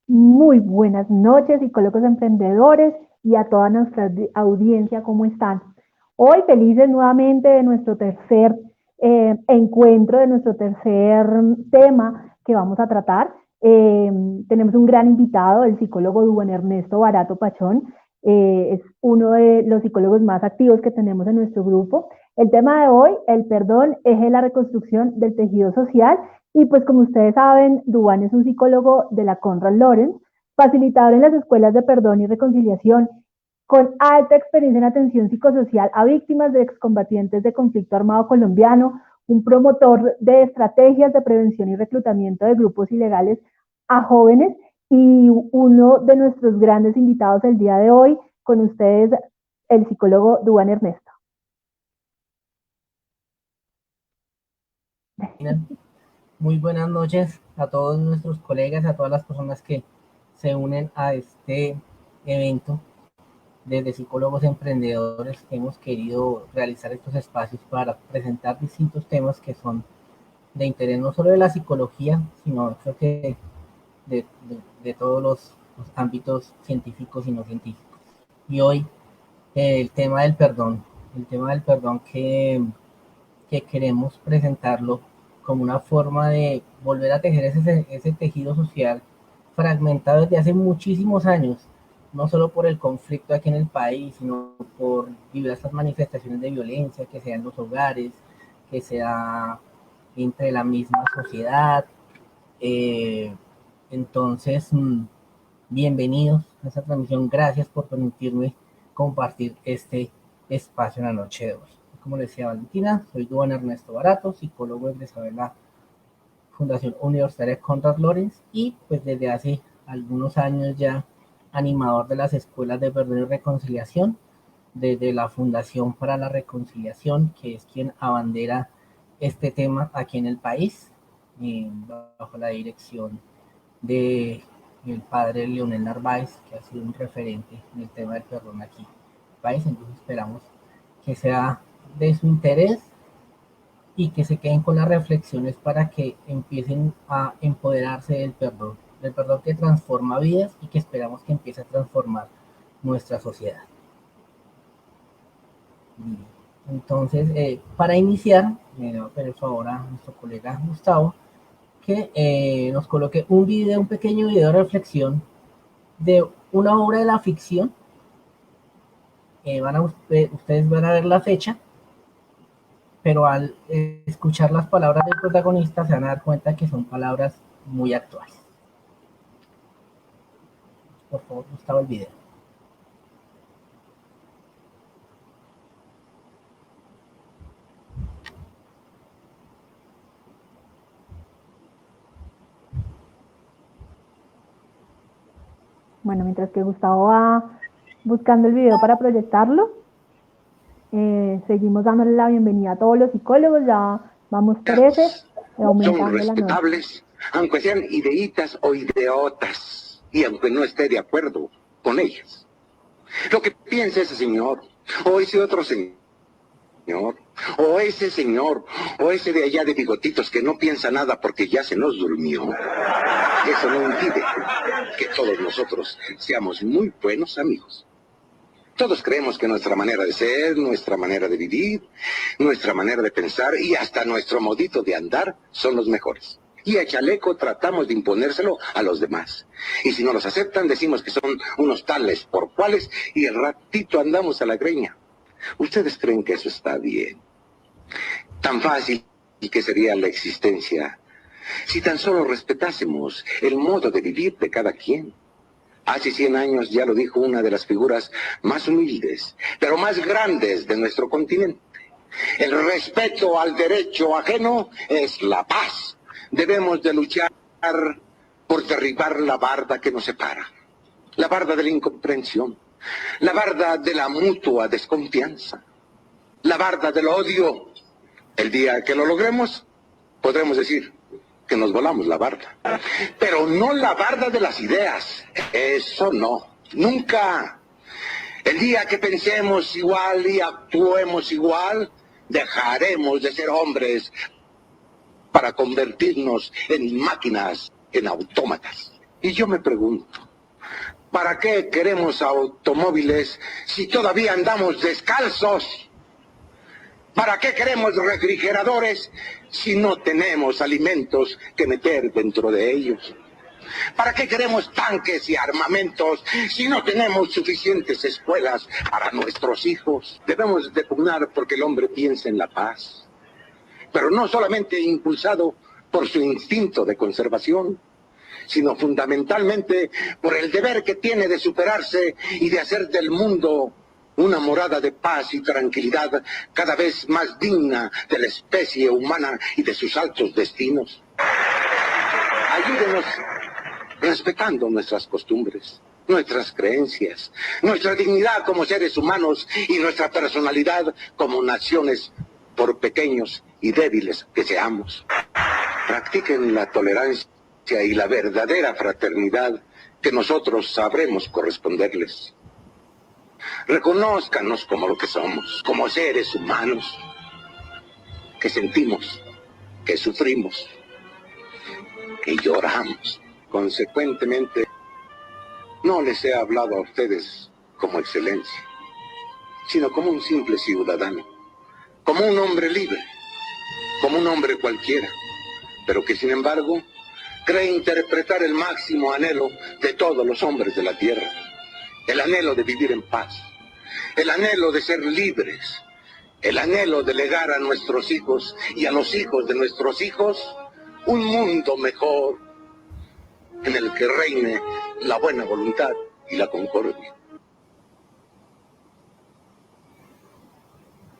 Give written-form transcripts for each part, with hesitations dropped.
Muy buenas noches, psicólogos emprendedores y a toda nuestra audiencia, ¿cómo están? Hoy felices nuevamente de nuestro tercer encuentro, de nuestro tercer tema que vamos a tratar. Tenemos un gran invitado, el psicólogo Duan Ernesto Barato Pachón. Es uno de los psicólogos más activos que tenemos en nuestro grupo. El tema de hoy, el perdón, eje la reconstrucción del tejido social. Y pues como ustedes saben, Duan es un psicólogo de la Conrad Lorenz, facilitador en las escuelas de perdón y reconciliación, con alta experiencia en atención psicosocial a víctimas de excombatientes de conflicto armado colombiano, un promotor de estrategias de prevención y reclutamiento de grupos ilegales a jóvenes y uno de nuestros grandes invitados el día de hoy, con ustedes, el psicólogo Duan Ernesto. Muy buenas noches a todos nuestros colegas, a todas las personas que se unen a este evento. Desde Psicólogos Emprendedores hemos querido realizar estos espacios para presentar distintos temas que son de interés no solo de la psicología, sino creo que de todos los ámbitos científicos y no científicos. Y hoy el tema del perdón que queremos presentarlo como una forma de volver a tejer ese tejido social fragmentado desde hace muchísimos años, no solo por el conflicto aquí en el país, sino por diversas manifestaciones de violencia que sea en los hogares, que sea entre la misma sociedad. Eh, entonces, bienvenidos a esta transmisión. Gracias por permitirme compartir este espacio en la noche de hoy. Como le decía Valentina, soy Duan Ernesto Barato, psicólogo egresado de la Fundación Universitaria Conrad Lorenz y pues desde hace algunos años ya animador de las escuelas de perdón y reconciliación desde la Fundación para la Reconciliación, que es quien abandera este tema aquí en el país, bajo la dirección de el padre Leonel Narváez, que ha sido un referente en el tema del perdón aquí en el país. Entonces esperamos que sea de su interés y que se queden con las reflexiones para que empiecen a empoderarse del perdón que transforma vidas y que esperamos que empiece a transformar nuestra sociedad. Entonces, para iniciar, me va a pedir el favor a nuestro colega Gustavo que nos coloque un pequeño video de reflexión de una obra de la ficción. Ustedes van a ver la fecha, pero al escuchar las palabras del protagonista se van a dar cuenta que son palabras muy actuales. Por favor, Gustavo, el video. Bueno, mientras que Gustavo va buscando el video para proyectarlo, seguimos dándole la bienvenida a todos los psicólogos, ya vamos 13, son aumentando la nota. respetables, aunque sean ideitas o ideotas, y aunque no esté de acuerdo con ellas. Lo que piensa ese señor, o ese otro señor, o ese señor, o ese de allá de bigotitos que no piensa nada porque ya se nos durmió, eso no impide que todos nosotros seamos muy buenos amigos. Todos creemos que nuestra manera de ser, nuestra manera de vivir, nuestra manera de pensar y hasta nuestro modito de andar son los mejores. Y a chaleco tratamos de imponérselo a los demás. Y si no los aceptan, decimos que son unos tales por cuales y el ratito andamos a la greña. ¿Ustedes creen que eso está bien? Tan fácil que sería la existencia si tan solo respetásemos el modo de vivir de cada quien. Hace 100 años ya lo dijo una de las figuras más humildes, pero más grandes de nuestro continente. El respeto al derecho ajeno es la paz. Debemos de luchar por derribar la barda que nos separa. La barda de la incomprensión. La barda de la mutua desconfianza. La barda del odio. El día que lo logremos, podremos decir que nos volamos la barda. Pero no la barda de las ideas. Eso no. Nunca. El día que pensemos igual y actuemos igual, dejaremos de ser hombres para convertirnos en máquinas, en autómatas. Y yo me pregunto, ¿para qué queremos automóviles si todavía andamos descalzos? ¿Para qué queremos refrigeradores si no tenemos alimentos que meter dentro de ellos? ¿Para qué queremos tanques y armamentos si no tenemos suficientes escuelas para nuestros hijos? Debemos de pugnar porque el hombre piensa en la paz, pero no solamente impulsado por su instinto de conservación, sino fundamentalmente por el deber que tiene de superarse y de hacer del mundo una morada de paz y tranquilidad cada vez más digna de la especie humana y de sus altos destinos. Ayúdenos respetando nuestras costumbres, nuestras creencias, nuestra dignidad como seres humanos y nuestra personalidad como naciones, por pequeños y débiles que seamos. Practiquen la tolerancia y la verdadera fraternidad que nosotros sabremos corresponderles. Reconózcanos como lo que somos, como seres humanos, que sentimos, que sufrimos, que lloramos. Consecuentemente, no les he hablado a ustedes como excelencia, sino como un simple ciudadano, como un hombre libre, como un hombre cualquiera, pero que sin embargo cree interpretar el máximo anhelo de todos los hombres de la tierra, el anhelo de vivir en paz, el anhelo de ser libres, el anhelo de legar a nuestros hijos y a los hijos de nuestros hijos un mundo mejor, en el que reine la buena voluntad y la concordia.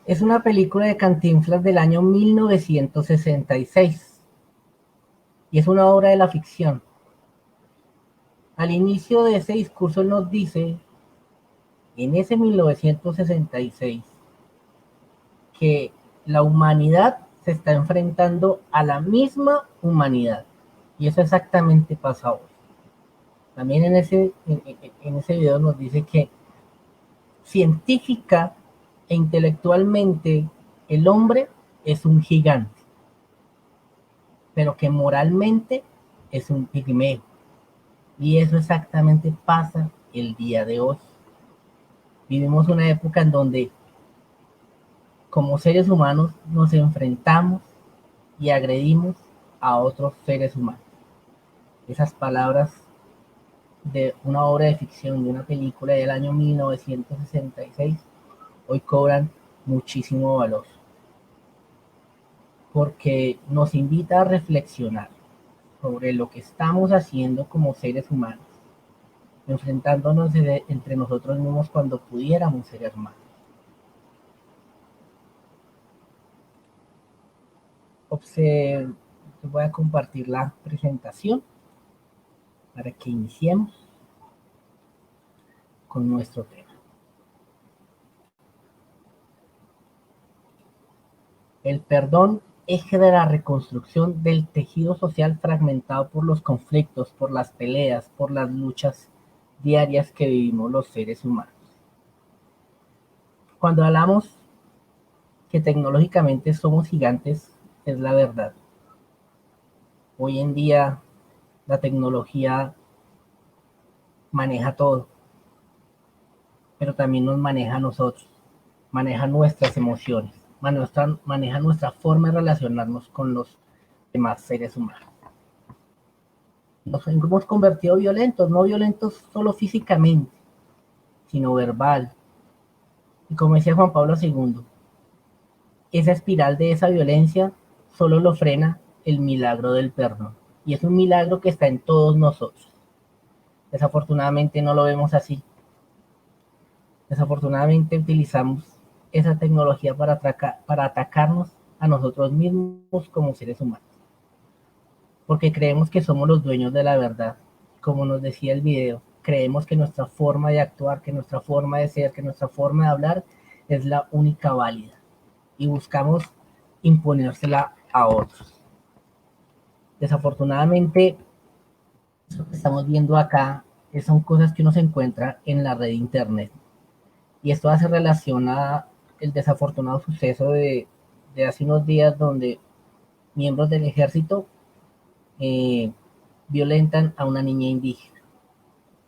Es una película de Cantinflas del año 1966 y es una obra de la ficción. Al inicio de ese discurso él nos dice, en ese 1966, que la humanidad se está enfrentando a la misma humanidad. Y eso exactamente pasa hoy. También en ese video nos dice que científica e intelectualmente el hombre es un gigante, pero que moralmente es un pigmeo. Y eso exactamente pasa el día de hoy. Vivimos una época en donde como seres humanos nos enfrentamos y agredimos a otros seres humanos. Esas palabras de una obra de ficción, de una película del año 1966, hoy cobran muchísimo valor, porque nos invita a reflexionar sobre lo que estamos haciendo como seres humanos, enfrentándonos entre nosotros mismos cuando pudiéramos ser hermanos. Voy a compartir la presentación para que iniciemos con nuestro tema. El perdón, eje de la reconstrucción del tejido social fragmentado por los conflictos, por las peleas, por las luchas diarias que vivimos los seres humanos. Cuando hablamos que tecnológicamente somos gigantes, es la verdad. Hoy en día la tecnología maneja todo, pero también nos maneja a nosotros, maneja nuestras emociones, maneja nuestra forma de relacionarnos con los demás seres humanos. Nos hemos convertido violentos, no violentos solo físicamente, sino verbal. Y como decía Juan Pablo II, esa espiral de esa violencia solo lo frena el milagro del perdón. Y es un milagro que está en todos nosotros. Desafortunadamente no lo vemos así. Desafortunadamente utilizamos esa tecnología para atacarnos a nosotros mismos como seres humanos. Porque creemos que somos los dueños de la verdad. Como nos decía el video, creemos que nuestra forma de actuar, que nuestra forma de ser, que nuestra forma de hablar es la única válida. Y buscamos imponérsela a otros. Desafortunadamente, lo que estamos viendo acá son cosas que uno se encuentra en la red de internet. Y esto hace relación a el desafortunado suceso de hace unos días donde miembros del ejército violentan a una niña indígena.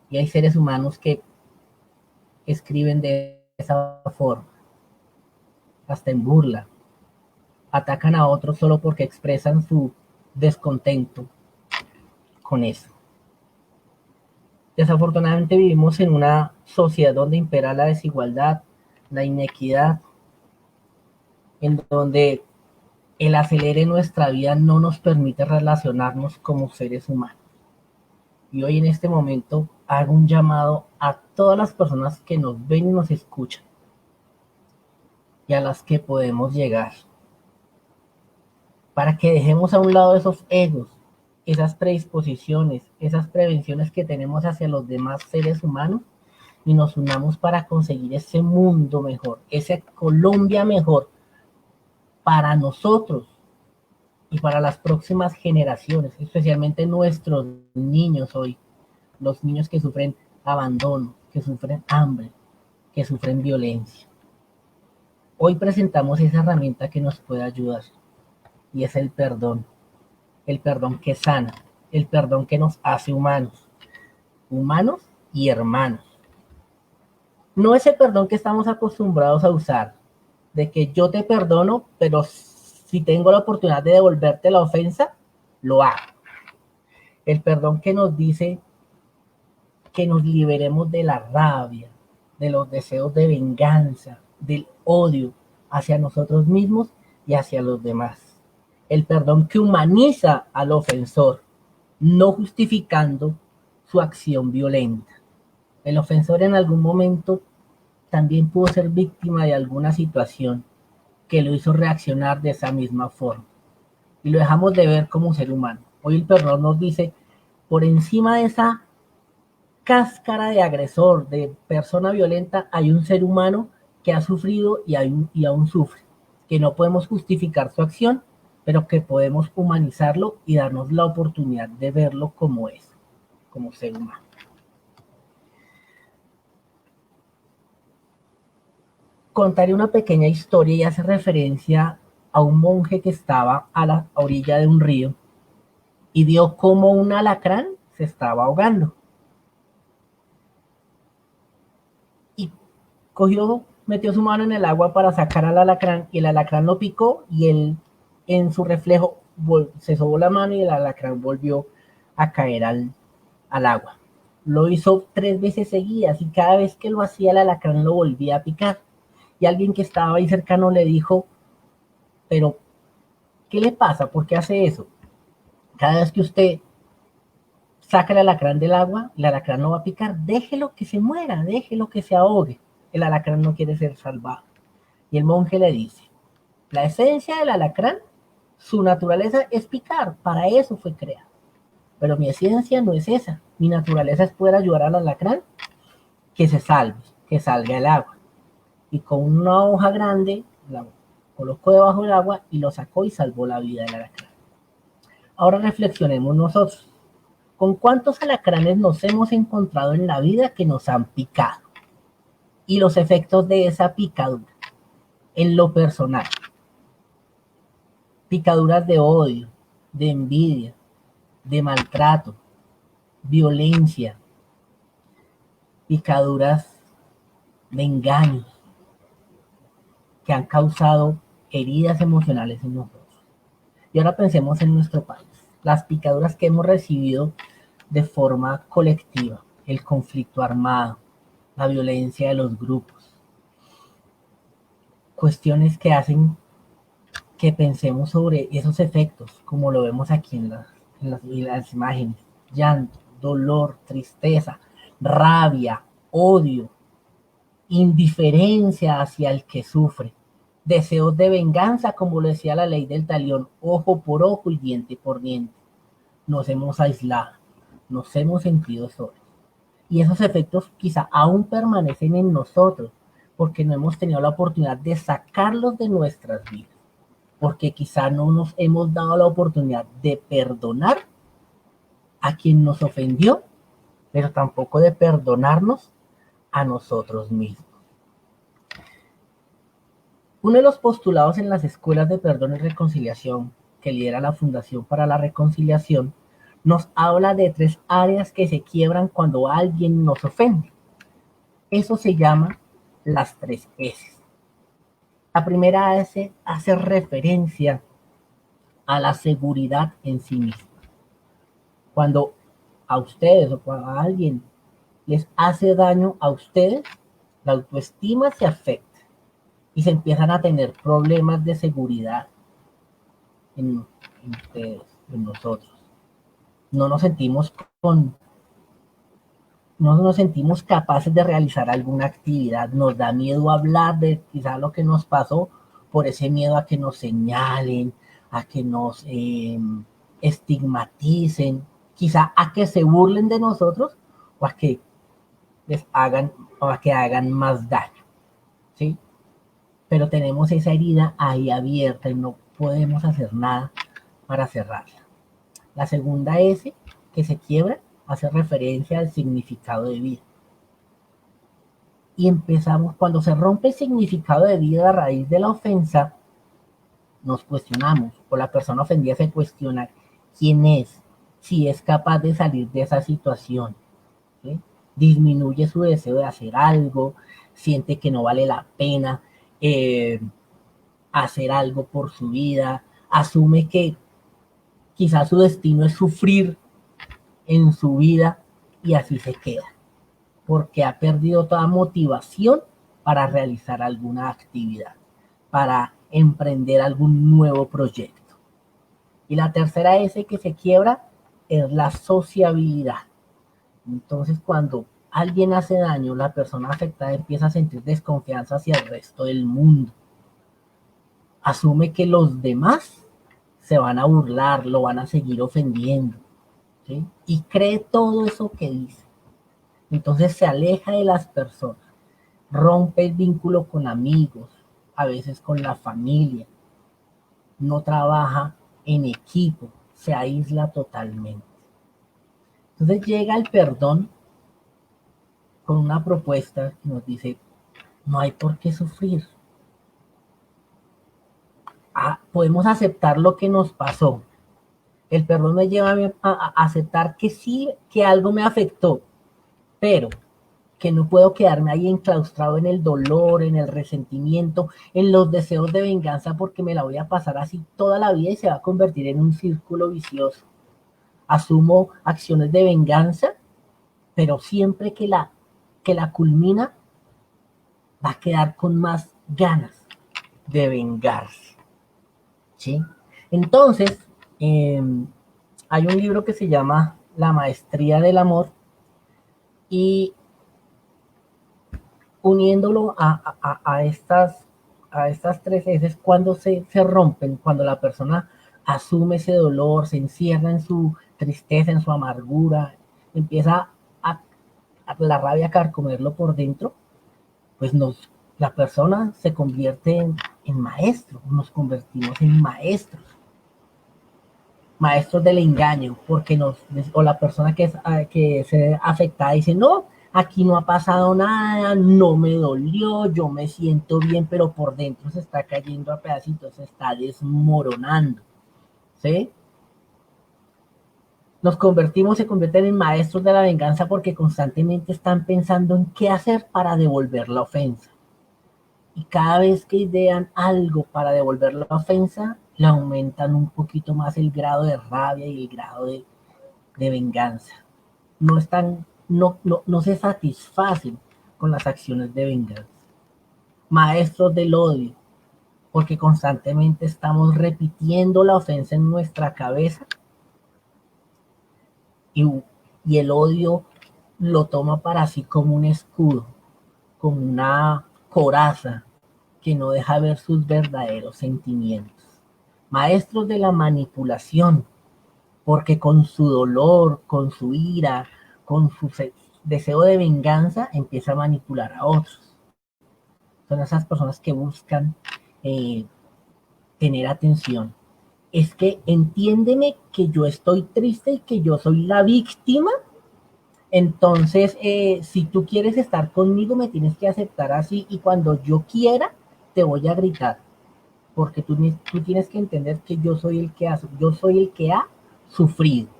Y hay seres humanos que escriben de esa forma, hasta en burla, atacan a otros solo porque expresan su descontento con eso. Desafortunadamente vivimos en una sociedad donde impera la desigualdad, la inequidad, en donde el acelere en nuestra vida no nos permite relacionarnos como seres humanos. Y hoy en este momento hago un llamado a todas las personas que nos ven y nos escuchan y a las que podemos llegar, para que dejemos a un lado esos egos, esas predisposiciones, esas prevenciones que tenemos hacia los demás seres humanos y nos unamos para conseguir ese mundo mejor, esa Colombia mejor para nosotros y para las próximas generaciones, especialmente nuestros niños hoy, los niños que sufren abandono, que sufren hambre, que sufren violencia. Hoy presentamos esa herramienta que nos puede ayudar y es el perdón que sana, el perdón que nos hace humanos, humanos y hermanos. No ese perdón que estamos acostumbrados a usar, de que yo te perdono, pero si tengo la oportunidad de devolverte la ofensa, lo hago. El perdón que nos dice que nos liberemos de la rabia, de los deseos de venganza, del odio hacia nosotros mismos y hacia los demás. El perdón que humaniza al ofensor, no justificando su acción violenta. El ofensor en algún momento también pudo ser víctima de alguna situación que lo hizo reaccionar de esa misma forma. Y lo dejamos de ver como un ser humano. Hoy el perdón nos dice, por encima de esa cáscara de agresor, de persona violenta, hay un ser humano que ha sufrido y aún sufre, que no podemos justificar su acción, pero que podemos humanizarlo y darnos la oportunidad de verlo como es, como ser humano. Contaré una pequeña historia y hace referencia a un monje que estaba a la orilla de un río y vio cómo un alacrán se estaba ahogando. Y metió su mano en el agua para sacar al alacrán y el alacrán lo picó y él en su reflejo se sobó la mano y el alacrán volvió a caer al agua. Lo hizo 3 veces seguidas y cada vez que lo hacía el alacrán lo volvía a picar. Y alguien que estaba ahí cercano le dijo, pero ¿qué le pasa? ¿Por qué hace eso? Cada vez que usted saca el alacrán del agua, el alacrán no va a picar, déjelo que se muera, déjelo que se ahogue. El alacrán no quiere ser salvado. Y el monje le dice, la esencia del alacrán, su naturaleza es picar, para eso fue creado. Pero mi esencia no es esa, mi naturaleza es poder ayudar al alacrán que se salve, que salga el agua. Y con una hoja grande la colocó debajo del agua y lo sacó y salvó la vida del alacrán. Ahora reflexionemos nosotros. ¿Con cuántos alacranes nos hemos encontrado en la vida que nos han picado? Y los efectos de esa picadura en lo personal. Picaduras de odio, de envidia, de maltrato, violencia, picaduras de engaños que han causado heridas emocionales en nosotros. Y ahora pensemos en nuestro país, las picaduras que hemos recibido de forma colectiva, el conflicto armado, la violencia de los grupos, cuestiones que hacen que pensemos sobre esos efectos, como lo vemos aquí en las imágenes, llanto, dolor, tristeza, rabia, odio, indiferencia hacia el que sufre, deseos de venganza, como lo decía la ley del talión, ojo por ojo y diente por diente. Nos hemos aislado, nos hemos sentido solos. Y esos efectos quizá aún permanecen en nosotros, porque no hemos tenido la oportunidad de sacarlos de nuestras vidas, porque quizá no nos hemos dado la oportunidad de perdonar a quien nos ofendió, pero tampoco de perdonarnos a nosotros mismos. Uno de los postulados en las escuelas de perdón y reconciliación que lidera la Fundación para la Reconciliación nos habla de 3 áreas que se quiebran cuando alguien nos ofende. Eso se llama las 3 S. La primera S hace referencia a la seguridad en sí misma. Cuando a ustedes o cuando a alguien les hace daño a ustedes, la autoestima se afecta y se empiezan a tener problemas de seguridad en ustedes, en nosotros. No nos sentimos con, no nos sentimos capaces de realizar alguna actividad, nos da miedo hablar de quizá lo que nos pasó por ese miedo a que nos señalen, a que nos estigmaticen, quizá a que se burlen de nosotros o a que les hagan o a que hagan más daño, ¿sí? Pero tenemos esa herida ahí abierta y no podemos hacer nada para cerrarla. La segunda S que se quiebra hace referencia al significado de vida. Y empezamos, cuando se rompe el significado de vida a raíz de la ofensa, nos cuestionamos, o la persona ofendida se cuestiona quién es, si es capaz de salir de esa situación, ¿sí? Disminuye su deseo de hacer algo, siente que no vale la pena hacer algo por su vida, asume que quizás su destino es sufrir en su vida y así se queda, porque ha perdido toda motivación para realizar alguna actividad, para emprender algún nuevo proyecto. Y la tercera S que se quiebra es la sociabilidad. Entonces, cuando alguien hace daño, la persona afectada empieza a sentir desconfianza hacia el resto del mundo. Asume que los demás se van a burlar, lo van a seguir ofendiendo, ¿sí? Y cree todo eso que dice. Entonces se aleja de las personas, rompe el vínculo con amigos, a veces con la familia, no trabaja en equipo, se aísla totalmente. Entonces llega el perdón con una propuesta que nos dice, no hay por qué sufrir. Podemos aceptar lo que nos pasó. El perdón me lleva a aceptar que sí, que algo me afectó, pero que no puedo quedarme ahí enclaustrado en el dolor, en el resentimiento, en los deseos de venganza, porque me la voy a pasar así toda la vida y se va a convertir en un círculo vicioso. Asumo acciones de venganza, pero siempre que la culmina, va a quedar con más ganas de vengarse, ¿sí? Entonces, hay un libro que se llama La Maestría del Amor y uniéndolo a estas 3 veces, cuando se rompen, cuando la persona asume ese dolor, se encierra en su tristeza, en su amargura, empieza a la rabia a carcomerlo por dentro, pues la persona se convierte en maestro, nos convertimos en maestros. Maestros del engaño, porque o la persona que se afectada dice, no, aquí no ha pasado nada, no me dolió, yo me siento bien, pero por dentro se está cayendo a pedacitos, se está desmoronando, ¿sí? Se convierten en maestros de la venganza porque constantemente están pensando en qué hacer para devolver la ofensa. Y cada vez que idean algo para devolver la ofensa, le aumentan un poquito más el grado de rabia y el grado de venganza. No se satisfacen con las acciones de venganza. Maestros del odio, porque constantemente estamos repitiendo la ofensa en nuestra cabeza y, y el odio lo toma para sí como un escudo, como una coraza que no deja ver sus verdaderos sentimientos. Maestros de la manipulación, porque con su dolor, con su ira, con su deseo de venganza, empieza a manipular a otros. Son esas personas que buscan tener atención. Es que entiéndeme que yo estoy triste y que yo soy la víctima. Entonces, si tú quieres estar conmigo, me tienes que aceptar así y cuando yo quiera, te voy a gritar. Porque tú tienes que entender que yo soy el que ha sufrido.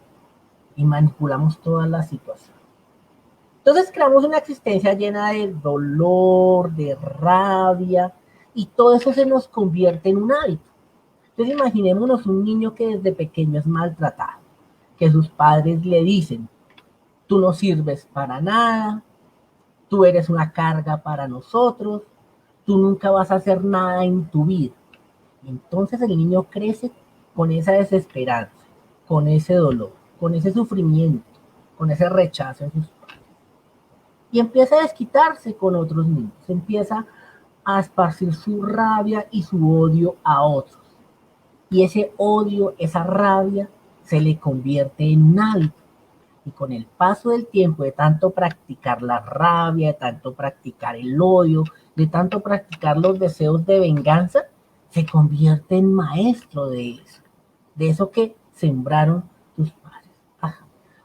y manipulamos toda la situación. Entonces creamos una existencia llena de dolor, de rabia, y todo eso se nos convierte en un hábito. Entonces imaginémonos un niño que desde pequeño es maltratado, que sus padres le dicen, tú no sirves para nada, tú eres una carga para nosotros, tú nunca vas a hacer nada en tu vida. Entonces el niño crece con esa desesperanza, con ese dolor, con ese sufrimiento, con ese rechazo en sus padres. Y empieza a desquitarse con otros niños, empieza a esparcir su rabia y su odio a otros. Y ese odio, esa rabia, se le convierte en un hábito. Y con el paso del tiempo, de tanto practicar la rabia, de tanto practicar el odio, de tanto practicar los deseos de venganza, se convierte en maestro de eso que sembraron tus padres.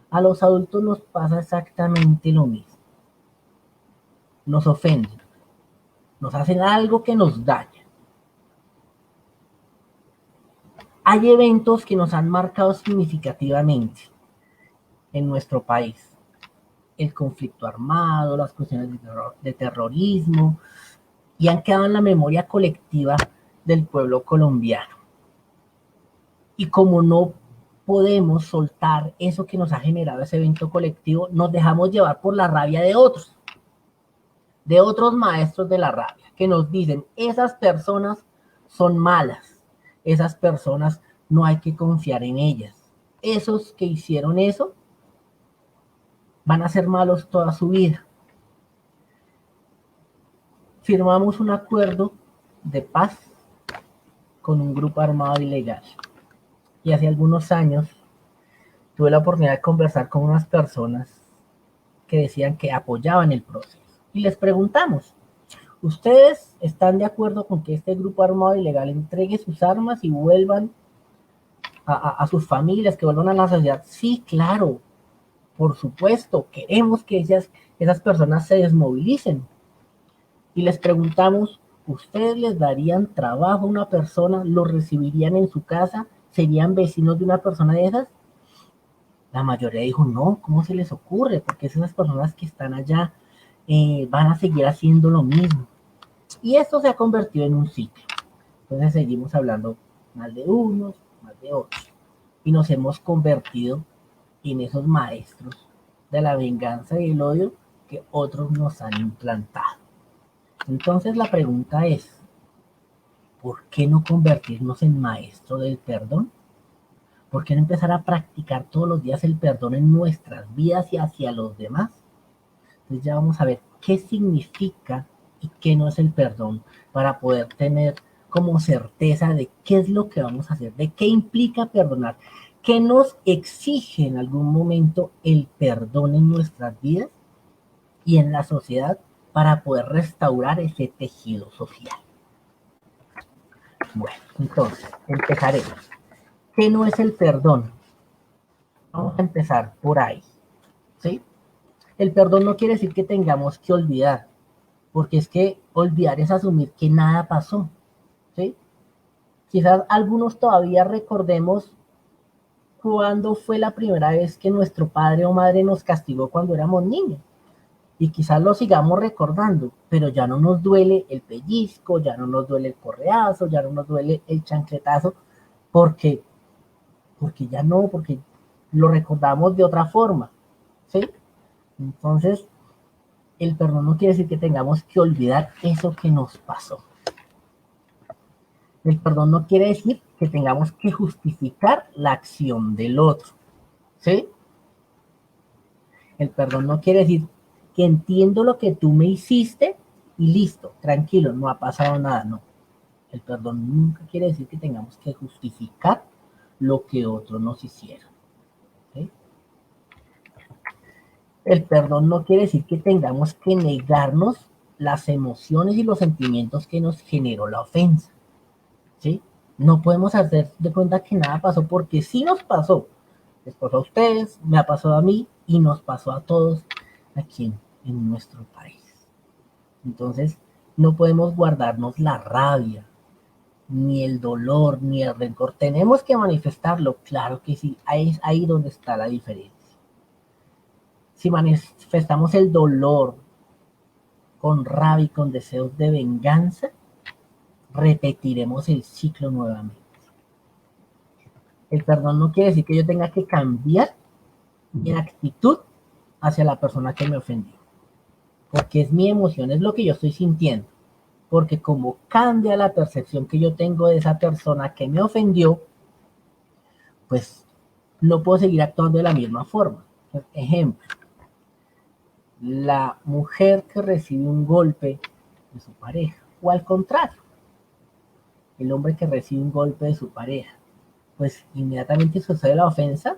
A los adultos nos pasa exactamente lo mismo. Nos ofenden, nos hacen algo que nos daña. Hay eventos que nos han marcado significativamente en nuestro país. El conflicto armado, las cuestiones de terrorismo, y han quedado en la memoria colectiva del pueblo colombiano. Y como no podemos soltar eso que nos ha generado ese evento colectivo, nos dejamos llevar por la rabia de otros maestros de la rabia, que nos dicen, esas personas son malas, esas personas no hay que confiar en ellas, esos que hicieron eso van a ser malos toda su vida. Firmamos un acuerdo de paz con un grupo armado ilegal. Y hace algunos años tuve la oportunidad de conversar con unas personas que decían que apoyaban el proceso. Y les preguntamos, ¿ustedes están de acuerdo con que este grupo armado ilegal entregue sus armas y vuelvan a sus familias, que vuelvan a la sociedad? Sí, claro, por supuesto, queremos que esas personas se desmovilicen. Y les preguntamos, ¿ustedes les darían trabajo a una persona? ¿Lo recibirían en su casa? ¿Serían vecinos de una persona de esas? La mayoría dijo, no, ¿cómo se les ocurre? Porque esas personas que están allá van a seguir haciendo lo mismo. Y esto se ha convertido en un ciclo. Entonces seguimos hablando más de unos, más de otros. Y nos hemos convertido en esos maestros de la venganza y el odio que otros nos han implantado. Entonces la pregunta es, ¿por qué no convertirnos en maestro del perdón? ¿Por qué no empezar a practicar todos los días el perdón en nuestras vidas y hacia los demás? Entonces ya vamos a ver qué significa y qué no es el perdón para poder tener como certeza de qué es lo que vamos a hacer, de qué implica perdonar, qué nos exige en algún momento el perdón en nuestras vidas y en la sociedad para poder restaurar ese tejido social. Bueno, entonces, empezaremos. ¿Qué no es el perdón? Vamos a empezar por ahí, ¿sí? El perdón no quiere decir que tengamos que olvidar, porque es que olvidar es asumir que nada pasó, ¿sí? Quizás algunos todavía recordemos cuándo fue la primera vez que nuestro padre o madre nos castigó cuando éramos niños. Y quizás lo sigamos recordando, pero ya no nos duele el pellizco, ya no nos duele el correazo, ya no nos duele el chancletazo, porque ya no, porque lo recordamos de otra forma, ¿sí? Entonces, el perdón no quiere decir que tengamos que olvidar eso que nos pasó. El perdón no quiere decir que tengamos que justificar la acción del otro, ¿sí? El perdón no quiere decir que entiendo lo que tú me hiciste y listo, tranquilo, no ha pasado nada, no. El perdón nunca quiere decir que tengamos que justificar lo que otros nos hicieron, ¿sí? El perdón no quiere decir que tengamos que negarnos las emociones y los sentimientos que nos generó la ofensa, ¿sí? No podemos hacer de cuenta que nada pasó, porque sí nos pasó. Les pasó a ustedes, me ha pasado a mí y nos pasó a todos aquí en nuestro país. Entonces, no podemos guardarnos la rabia, ni el dolor, ni el rencor. Tenemos que manifestarlo, claro que sí. Ahí es ahí donde está la diferencia. si manifestamos el dolor con rabia y con deseos de venganza, repetiremos el ciclo nuevamente. El perdón no quiere decir que yo tenga que cambiar mi actitud hacia la persona que me ofendió, porque es mi emoción, es lo que yo estoy sintiendo, porque como cambia la percepción que yo tengo de esa persona que me ofendió, pues no puedo seguir actuando de la misma forma. Ejemplo, la mujer que recibe un golpe de su pareja, o al contrario, el hombre que recibe un golpe de su pareja, pues inmediatamente sucede la ofensa,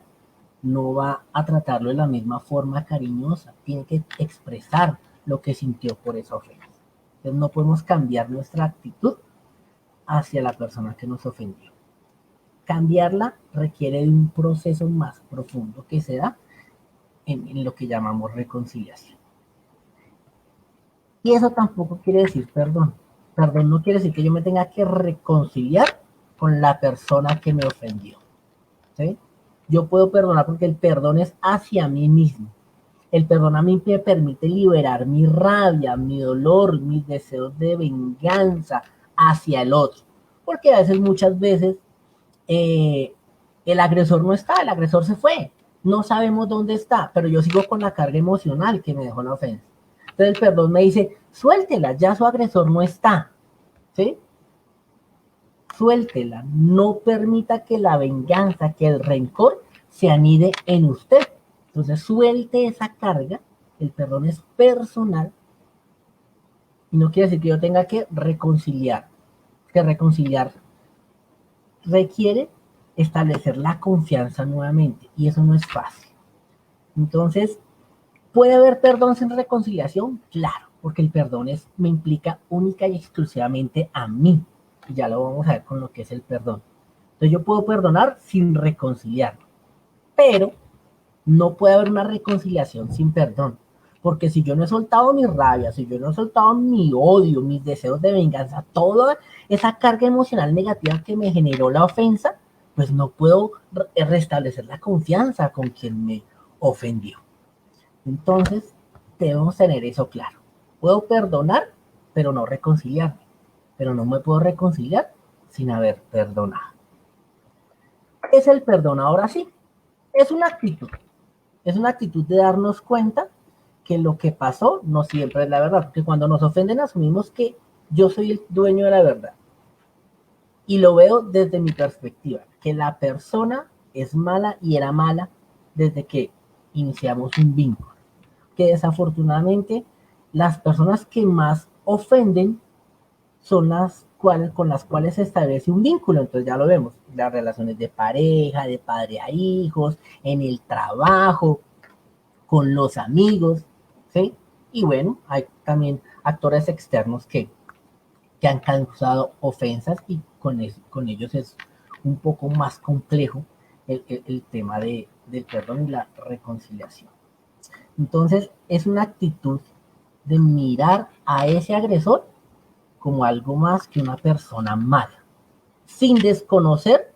no va a tratarlo de la misma forma cariñosa, tiene que expresar lo que sintió por esa ofensa. Entonces no podemos cambiar nuestra actitud hacia la persona que nos ofendió. Cambiarla requiere de un proceso más profundo que se da en lo que llamamos reconciliación. Y eso tampoco quiere decir perdón. Perdón no quiere decir que yo me tenga que reconciliar con la persona que me ofendió. ¿Sí? Yo puedo perdonar porque el perdón es hacia mí mismo. El perdón a mí me permite liberar mi rabia, mi dolor, mis deseos de venganza hacia el otro. Porque a veces, muchas veces, el agresor no está, el agresor se fue. No sabemos dónde está, pero yo sigo con la carga emocional que me dejó la ofensa. Entonces el perdón me dice, suéltela, ya su agresor no está. ¿Sí? Suéltela, no permita que la venganza, que el rencor se anide en usted. Entonces suelte esa carga, el perdón es personal y no quiere decir que yo tenga que reconciliar, requiere establecer la confianza nuevamente y eso no es fácil. Entonces, ¿puede haber perdón sin reconciliación? Claro, porque el perdón me implica única y exclusivamente a mí. Y ya lo vamos a ver con lo que es el perdón. Entonces yo puedo perdonar sin reconciliar, pero no puede haber una reconciliación sin perdón. Porque si yo no he soltado mi rabia, si yo no he soltado mi odio, mis deseos de venganza, toda esa carga emocional negativa que me generó la ofensa, pues no puedo restablecer la confianza con quien me ofendió. Entonces, debemos tener eso claro. Puedo perdonar, pero no reconciliarme. Pero no me puedo reconciliar sin haber perdonado. ¿Qué es el perdón? Ahora sí, es una actitud. Es una actitud de darnos cuenta que lo que pasó no siempre es la verdad. Porque cuando nos ofenden asumimos que yo soy el dueño de la verdad. Y lo veo desde mi perspectiva, que la persona es mala y era mala desde que iniciamos un vínculo. Que desafortunadamente las personas que más ofenden son con las cuales se establece un vínculo. Entonces ya lo vemos, las relaciones de pareja, de padre a hijos, en el trabajo, con los amigos, ¿sí? Y bueno, hay también actores externos que han causado ofensas y con ellos es un poco más complejo el tema del perdón y la reconciliación. Entonces es una actitud de mirar a ese agresor como algo más que una persona mala, sin desconocer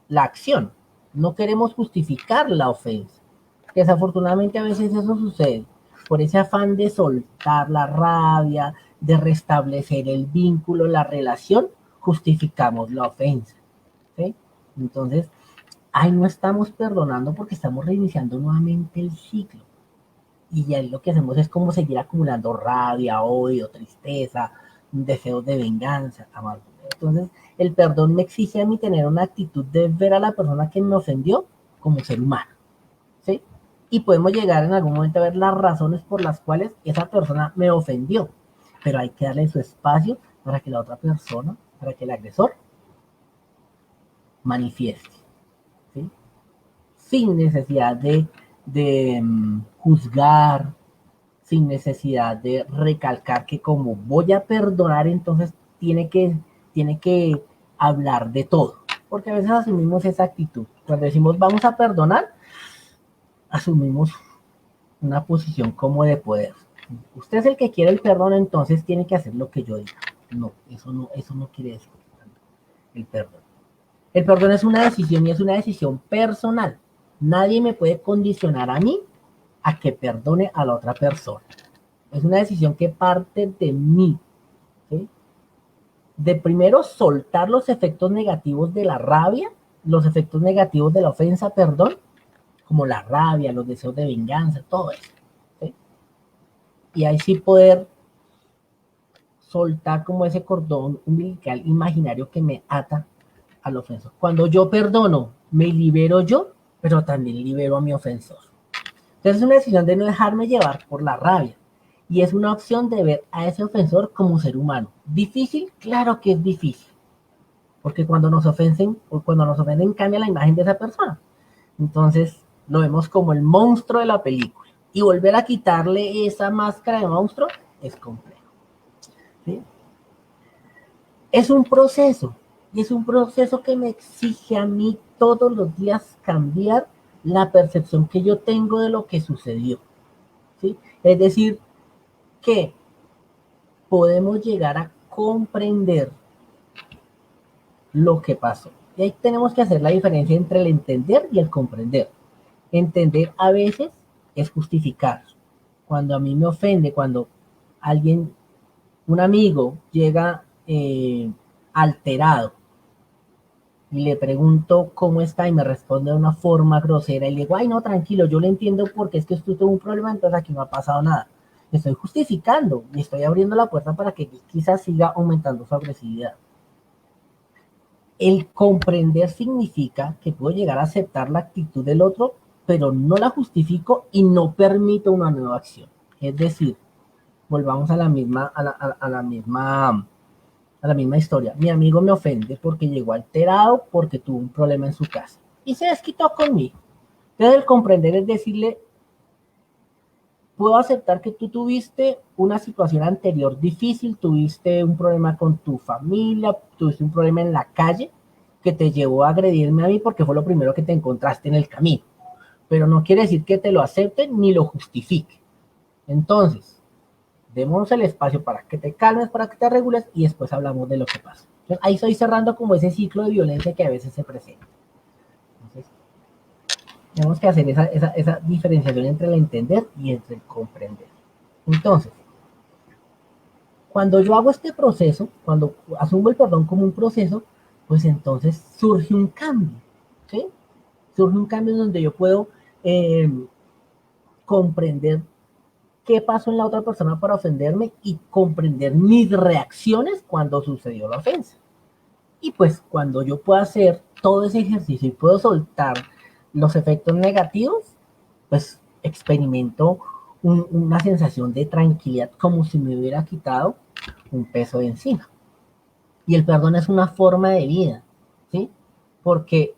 la acción. No queremos justificar la ofensa. Desafortunadamente a veces eso sucede. Por ese afán de soltar la rabia, de restablecer el vínculo, la relación, justificamos la ofensa. ¿Sí? Entonces, ahí no estamos perdonando porque estamos reiniciando nuevamente el ciclo. Y ya lo que hacemos es como seguir acumulando rabia, odio, tristeza, deseos de venganza, amargura. Entonces, el perdón me exige a mí tener una actitud de ver a la persona que me ofendió como ser humano, ¿sí? Y podemos llegar en algún momento a ver las razones por las cuales esa persona me ofendió, pero hay que darle su espacio para que la otra persona, para que el agresor manifieste, ¿sí? Sin necesidad de juzgar, sin necesidad de recalcar que como voy a perdonar, entonces tiene que hablar de todo. Porque a veces asumimos esa actitud. Cuando decimos vamos a perdonar, asumimos una posición como de poder. Usted es el que quiere el perdón, entonces tiene que hacer lo que yo diga. No, eso no quiere decir el perdón. El perdón es una decisión y es una decisión personal. Nadie me puede condicionar a mí a que perdone a la otra persona. Es una decisión que parte de mí, ¿sí? De primero soltar los efectos negativos de la rabia, los efectos negativos de la ofensa, perdón, como la rabia, los deseos de venganza, todo eso, ¿sí? Y ahí sí poder soltar como ese cordón umbilical imaginario que me ata al ofensor. Cuando yo perdono, me libero yo, pero también libero a mi ofensor. Entonces es una decisión de no dejarme llevar por la rabia. Y es una opción de ver a ese ofensor como ser humano. ¿Difícil? Claro que es difícil. Porque cuando nos ofenden cambia la imagen de esa persona. Entonces lo vemos como el monstruo de la película. Y volver a quitarle esa máscara de monstruo es complejo, ¿sí? Es un proceso. Y es un proceso que me exige a mí todos los días cambiar la percepción que yo tengo de lo que sucedió, ¿sí? Es decir, que podemos llegar a comprender lo que pasó. Y ahí tenemos que hacer la diferencia entre el entender y el comprender. Entender a veces es justificar. Cuando a mí me ofende, cuando alguien, un amigo, llega alterado y le pregunto cómo está y me responde de una forma grosera y le digo, ay no, tranquilo, yo le entiendo porque es que usted tuvo un problema, entonces aquí no ha pasado nada. Estoy justificando y estoy abriendo la puerta para que quizás siga aumentando su agresividad. El comprender significa que puedo llegar a aceptar la actitud del otro, pero no la justifico y no permito una nueva acción. Es decir, volvamos a la misma, a la misma historia. Mi amigo me ofende porque llegó alterado, porque tuvo un problema en su casa y se desquitó conmigo. Entonces el comprender es decirle, puedo aceptar que tú tuviste una situación anterior difícil, tuviste un problema con tu familia, tuviste un problema en la calle que te llevó a agredirme a mí porque fue lo primero que te encontraste en el camino. Pero no quiere decir que te lo acepte ni lo justifique. Entonces, demos el espacio para que te calmes, para que te regules y después hablamos de lo que pasa. Entonces, ahí estoy cerrando como ese ciclo de violencia que a veces se presenta. Entonces, tenemos que hacer esa diferenciación entre el entender y entre el comprender. Entonces, cuando yo hago este proceso, cuando asumo el perdón como un proceso, pues entonces surge un cambio, ¿sí? Surge un cambio donde yo puedo comprender qué pasó en la otra persona para ofenderme y comprender mis reacciones cuando sucedió la ofensa. Y pues cuando yo puedo hacer todo ese ejercicio y puedo soltar los efectos negativos, pues experimento una sensación de tranquilidad como si me hubiera quitado un peso de encima. Y el perdón es una forma de vida, ¿sí? Porque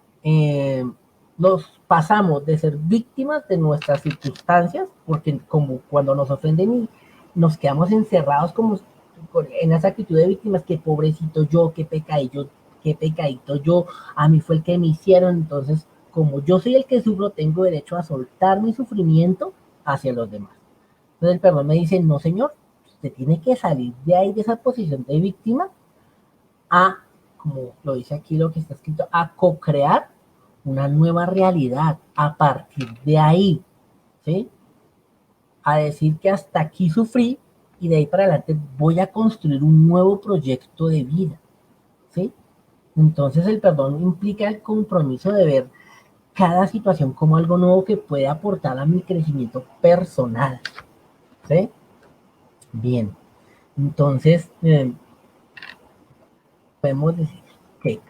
nos pasamos de ser víctimas de nuestras circunstancias, porque como cuando nos ofenden y nos quedamos encerrados como en esa actitud de víctimas, que pobrecito yo, qué pecadito yo, a mí fue el que me hicieron, entonces como yo soy el que sufro, tengo derecho a soltar mi sufrimiento hacia los demás. Entonces el perdón me dice, no señor, usted tiene que salir de ahí, de esa posición de víctima, a, como lo dice aquí lo que está escrito, a co-crear una nueva realidad a partir de ahí, ¿sí? A decir que hasta aquí sufrí y de ahí para adelante voy a construir un nuevo proyecto de vida, ¿sí? Entonces el perdón implica el compromiso de ver cada situación como algo nuevo que puede aportar a mi crecimiento personal, ¿sí? Bien, entonces podemos decir que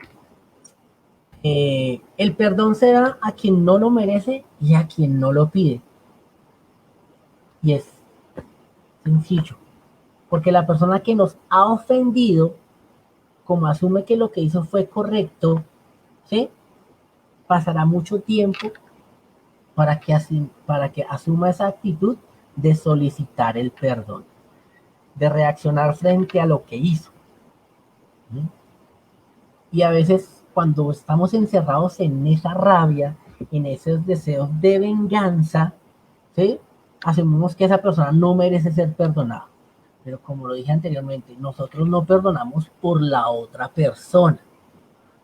el perdón se da a quien no lo merece y a quien no lo pide. Y es sencillo, porque la persona que nos ha ofendido, como asume que lo que hizo fue correcto, ¿sí? Pasará mucho tiempo para que asuma esa actitud de solicitar el perdón, de reaccionar frente a lo que hizo. ¿Sí? Y a veces cuando estamos encerrados en esa rabia, en esos deseos de venganza, ¿sí? Asumimos que esa persona no merece ser perdonada. Pero como lo dije anteriormente, nosotros no perdonamos por la otra persona.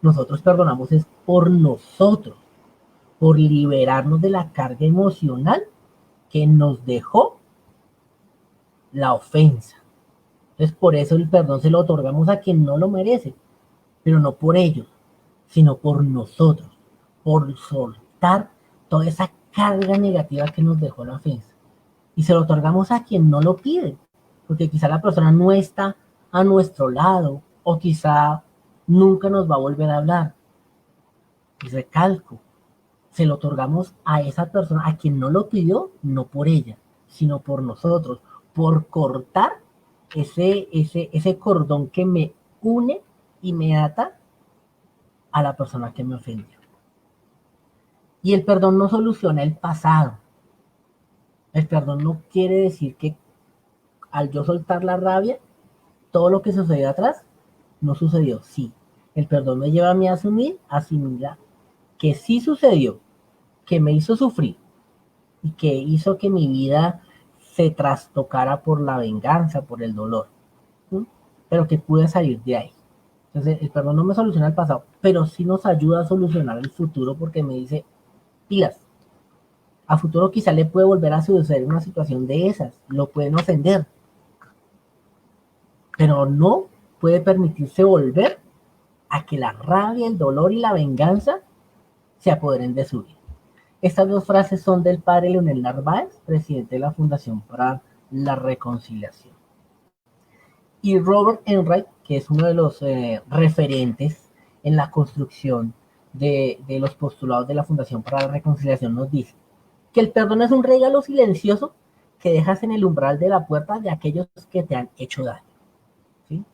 Nosotros perdonamos es por nosotros, por liberarnos de la carga emocional que nos dejó la ofensa. Entonces, por eso el perdón se lo otorgamos a quien no lo merece, pero no por ellos, sino por nosotros, por soltar toda esa carga negativa que nos dejó la ofensa. Y se lo otorgamos a quien no lo pide, porque quizá la persona no está a nuestro lado, o quizá nunca nos va a volver a hablar. Y recalco, se lo otorgamos a esa persona, a quien no lo pidió, no por ella, sino por nosotros, por cortar ese cordón que me une y me ata a la persona que me ofendió. Y el perdón no soluciona el pasado. El perdón no quiere decir que al yo soltar la rabia, todo lo que sucedió atrás no sucedió. Sí, el perdón me lleva a mí a asimilar que sí sucedió, que me hizo sufrir y que hizo que mi vida se trastocara por la venganza, por el dolor, ¿sí? Pero que pude salir de ahí. Entonces, el perdón no me soluciona el pasado, pero sí nos ayuda a solucionar el futuro porque me dice, pilas, a futuro quizá le puede volver a suceder una situación de esas, lo pueden ofender, pero no puede permitirse volver a que la rabia, el dolor y la venganza se apoderen de su vida. Estas dos frases son del padre Leonel Narváez, presidente de la Fundación para la Reconciliación. Y Robert Enright, que es uno de los referentes en la construcción de los postulados de la Fundación para la Reconciliación, nos dice que el perdón es un regalo silencioso que dejas en el umbral de la puerta de aquellos que te han hecho daño. ¿Sí?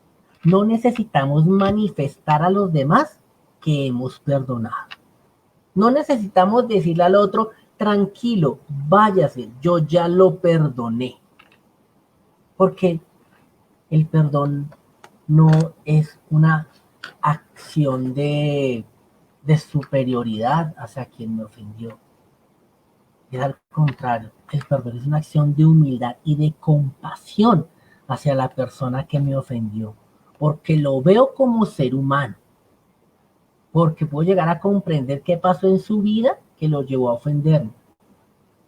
No necesitamos manifestar a los demás que hemos perdonado. No necesitamos decirle al otro, tranquilo, váyase, yo ya lo perdoné. Porque el perdón no es una acción de superioridad hacia quien me ofendió. Es al contrario, el perdón es una acción de humildad y de compasión hacia la persona que me ofendió. Porque lo veo como ser humano. Porque puedo llegar a comprender qué pasó en su vida que lo llevó a ofenderme.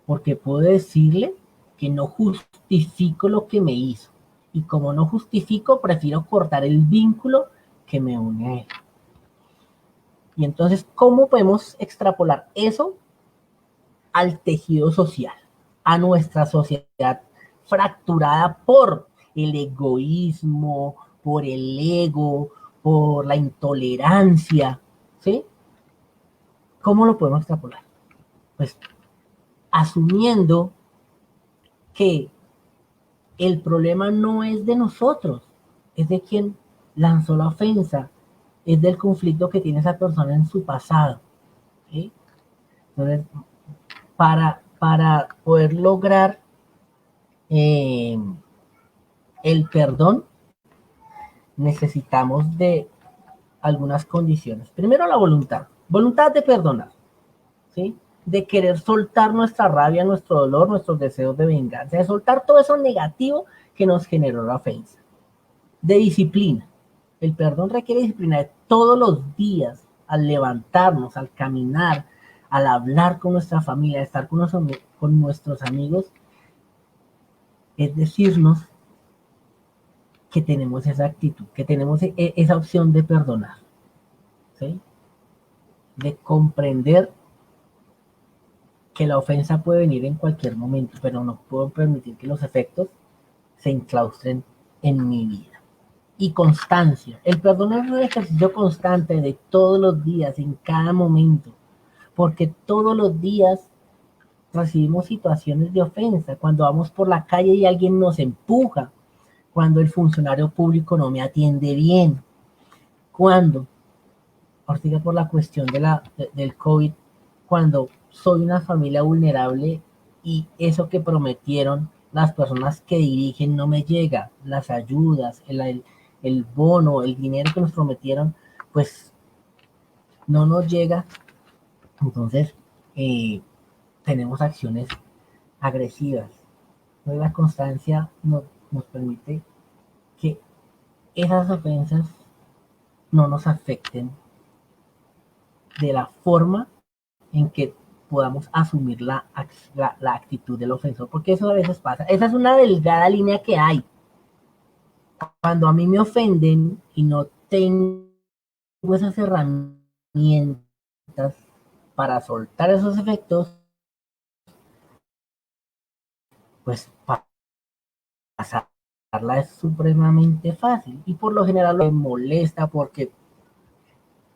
Porque puedo decirle que no justifico lo que me hizo. Y como no justifico, prefiero cortar el vínculo que me une a él. Y entonces, ¿cómo podemos extrapolar eso al tejido social? A nuestra sociedad fracturada por el egoísmo, por el ego, por la intolerancia, ¿sí? ¿Cómo lo podemos extrapolar? Pues asumiendo que el problema no es de nosotros, es de quien lanzó la ofensa, es del conflicto que tiene esa persona en su pasado, ¿sí? Entonces, para poder lograr el perdón, necesitamos de algunas condiciones. Primero, la voluntad de perdonar, ¿sí? De querer soltar nuestra rabia, nuestro dolor, nuestros deseos de venganza, de soltar todo eso negativo que nos generó la ofensa. De disciplina. El perdón requiere disciplina de todos los días, al levantarnos, al caminar, al hablar con nuestra familia, estar con nuestros amigos, es decirnos que tenemos esa actitud, que tenemos esa opción de perdonar, ¿sí? De comprender que la ofensa puede venir en cualquier momento, pero no puedo permitir que los efectos se enclaustren en mi vida. Y constancia. El perdón es un ejercicio constante de todos los días, en cada momento, porque todos los días recibimos situaciones de ofensa. Cuando vamos por la calle y alguien nos empuja, cuando el funcionario público no me atiende bien, cuando, ahorita por la cuestión del COVID, cuando soy una familia vulnerable y eso que prometieron las personas que dirigen no me llega, las ayudas, el bono, el dinero que nos prometieron, pues no nos llega. Entonces, tenemos acciones agresivas. Entonces, la constancia nos permite que esas ofensas no nos afecten de la forma en que podamos asumir la actitud del ofensor, porque eso a veces pasa. Esa es una delgada línea que hay. Cuando a mí me ofenden y no tengo esas herramientas para soltar esos efectos, pues pasarla es supremamente fácil. Y por lo general me molesta porque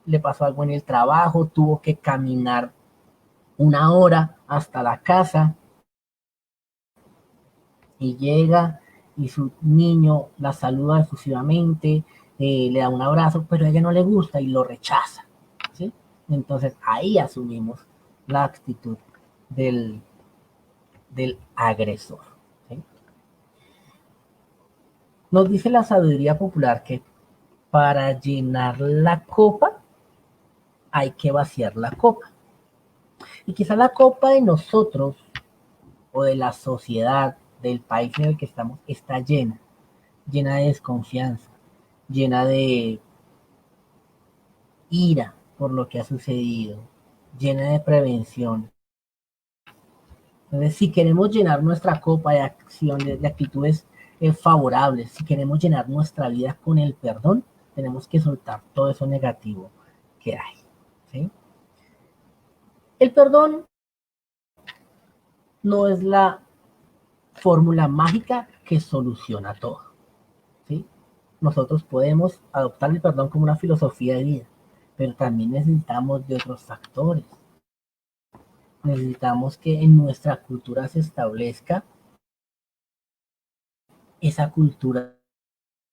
le pasó algo en el trabajo, tuvo que caminar 1 hora hasta la casa y llega y su niño la saluda efusivamente, le da un abrazo, pero a ella no le gusta y lo rechaza, ¿sí? Entonces ahí asumimos la actitud del, del agresor, ¿sí? Nos dice la sabiduría popular que para llenar la copa hay que vaciar la copa. Y quizá la copa de nosotros o de la sociedad, del país en el que estamos, está llena de desconfianza, llena de ira por lo que ha sucedido, llena de prevención. Entonces, si queremos llenar nuestra copa de acciones, de actitudes favorables, si queremos llenar nuestra vida con el perdón, tenemos que soltar todo eso negativo que hay, ¿sí? El perdón no es la fórmula mágica que soluciona todo, ¿sí? Nosotros podemos adoptar el perdón como una filosofía de vida, pero también necesitamos de otros factores. Necesitamos que en nuestra cultura se establezca esa cultura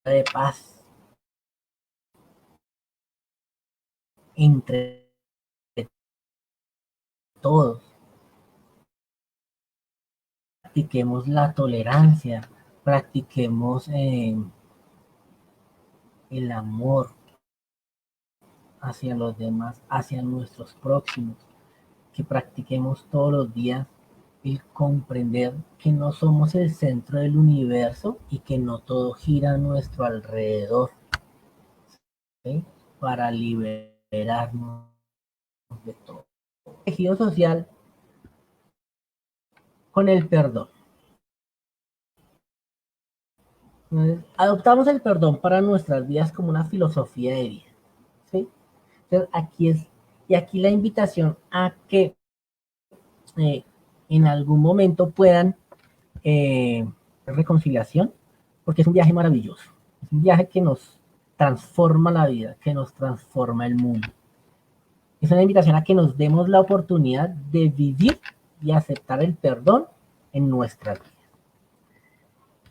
de paz entre todos. Practiquemos la tolerancia, practiquemos el amor hacia los demás, hacia nuestros próximos, que practiquemos todos los días el comprender que no somos el centro del universo y que no todo gira a nuestro alrededor, ¿sí? Para liberarnos de todo. Tejido social con el perdón. Entonces, adoptamos el perdón para nuestras vidas como una filosofía de vida, ¿sí? Entonces, aquí la invitación a que eh, en algún momento puedan reconciliación, porque es un viaje maravilloso, es un viaje que nos transforma la vida, que nos transforma el mundo. Es una invitación a que nos demos la oportunidad de vivir y aceptar el perdón en nuestras vidas.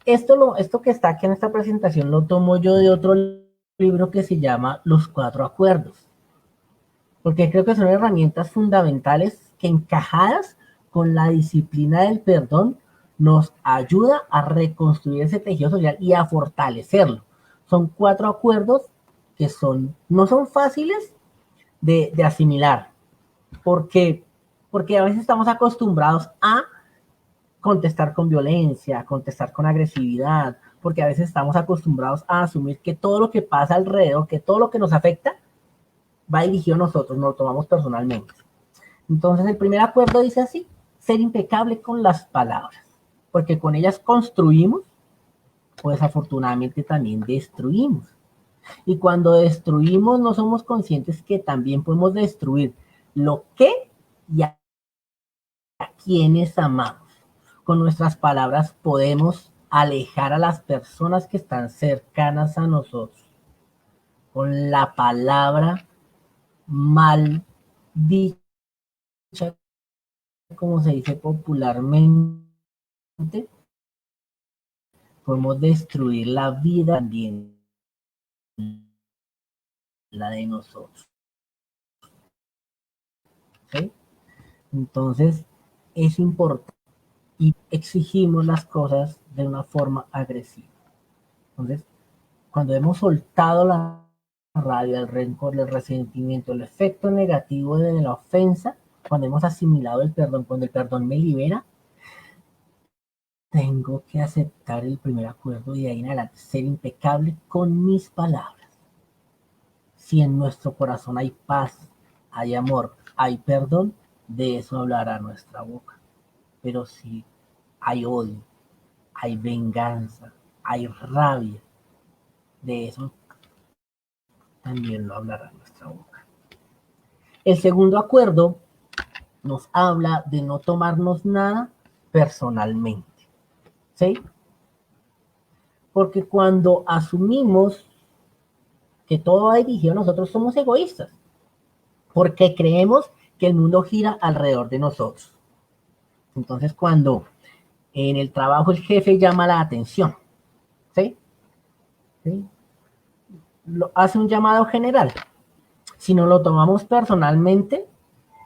Esto que está aquí en esta presentación lo tomo yo de otro libro que se llama Los Cuatro Acuerdos, porque creo que son herramientas fundamentales que encajadas con la disciplina del perdón nos ayuda a reconstruir ese tejido social y a fortalecerlo. Son 4 acuerdos que no son fáciles de asimilar, porque a veces estamos acostumbrados a contestar con violencia, contestar con agresividad, porque a veces estamos acostumbrados a asumir que todo lo que pasa alrededor, que todo lo que nos afecta, va dirigido a nosotros, nos lo tomamos personalmente. Entonces el primer acuerdo dice así: ser impecable con las palabras, porque con ellas construimos, pues afortunadamente también destruimos. Y cuando destruimos no somos conscientes que también podemos destruir lo que y a quienes amamos. Con nuestras palabras podemos alejar a las personas que están cercanas a nosotros. Con la palabra mal dicha, como se dice popularmente, podemos destruir la vida también, la de nosotros, ¿sí? Entonces es importante y exigimos las cosas de una forma agresiva. Entonces, cuando hemos soltado la rabia, el rencor, el resentimiento, el efecto negativo de la ofensa, cuando hemos asimilado el perdón, cuando el perdón me libera, tengo que aceptar el primer acuerdo y de ahí en adelante ser impecable con mis palabras. Si en nuestro corazón hay paz, hay amor, hay perdón, de eso hablará nuestra boca. Pero si hay odio, hay venganza, hay rabia, de eso también lo hablará nuestra boca. El segundo acuerdo nos habla de no tomarnos nada personalmente, ¿sí? Porque cuando asumimos que todo va dirigido a nosotros, somos egoístas, porque creemos que el mundo gira alrededor de nosotros. Entonces, cuando en el trabajo el jefe llama la atención, ¿sí? ¿Sí? Hace un llamado general. Si no lo tomamos personalmente,